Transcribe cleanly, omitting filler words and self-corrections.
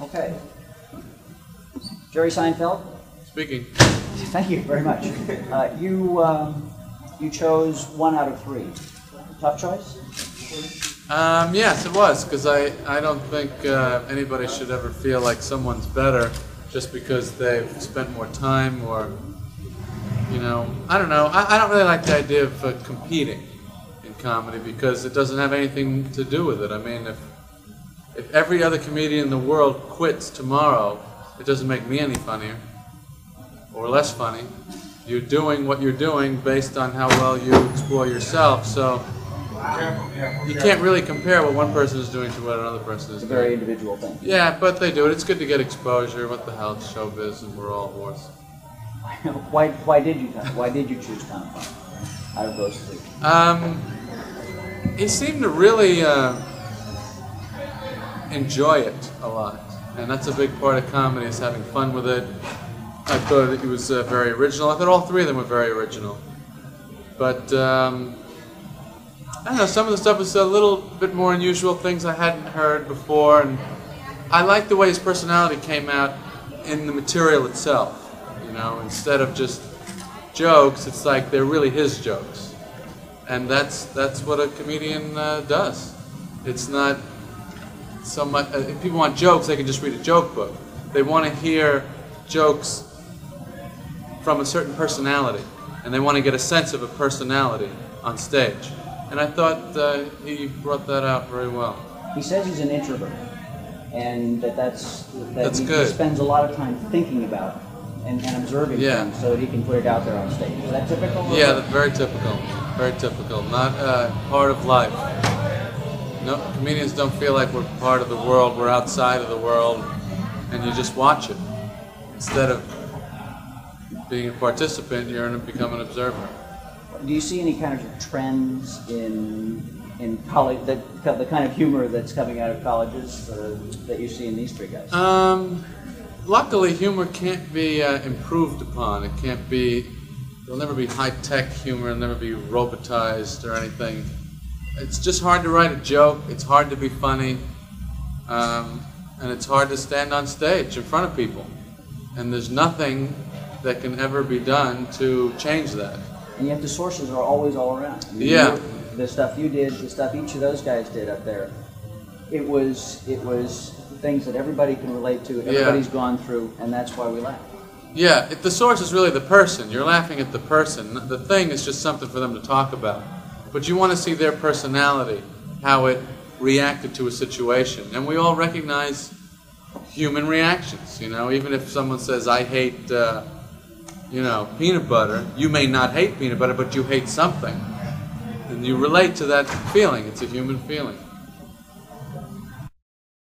Okay. Jerry Seinfeld? Speaking. Thank you very much. You chose 1 out of 3. Tough choice? Yes, it was, because I don't think anybody should ever feel like someone's better just because they've spent more time or, you know, I don't know. I don't really like the idea of competing in comedy because it doesn't have anything to do with it. I mean, if every other comedian in the world quits tomorrow, it doesn't make me any funnier or less funny. You're doing what you're doing based on how well you explore yourself, so you can't really compare what one person is doing to what another person is doing. It's a very individual thing. Yeah, but they do it. It's good to get exposure. What the hell, it's showbiz, and we're all whores. Why did you choose Tom Funny out of those 3? He seemed to really enjoy it a lot, and that's a big part of comedy, is having fun with it. I thought it was very original. I thought all 3 of them were very original. But, I don't know, some of the stuff was a little bit more unusual, things I hadn't heard before, and I liked the way his personality came out in the material itself. You know, instead of just jokes, it's like they're really his jokes. And that's what a comedian does. It's not so much, if people want jokes, they can just read a joke book. They want to hear jokes from a certain personality, and they want to get a sense of a personality on stage. And I thought he brought that out very well. He says he's an introvert, and that's good. He spends a lot of time thinking about and observing things so that he can put it out there on stage. Is that typical? Yeah, that's very typical. Very typical. Not part of life. No, comedians don't feel like we're part of the world. We're outside of the world, and you just watch it instead of being a participant. You're going to become an observer. Do you see any kind of trends in college, the kind of humor that's coming out of colleges that you see in these 3 guys? Luckily, humor can't be improved upon. It can't be. There'll never be high-tech humor. It'll never be robotized or anything. It's just hard to write a joke. It's hard to be funny, and it's hard to stand on stage in front of people. And there's nothing that can ever be done to change that. And yet the sources are always all around. I mean, yeah. The stuff you did, the stuff each of those guys did up there, it was things that everybody can relate to, everybody's gone through, and that's why we laugh. Yeah, the source is really the person. You're laughing at the person. The thing is just something for them to talk about. But you want to see their personality, how it reacted to a situation. And we all recognize human reactions, you know. Even if someone says, I hate, you know, peanut butter, you may not hate peanut butter, but you hate something. And you relate to that feeling. It's a human feeling.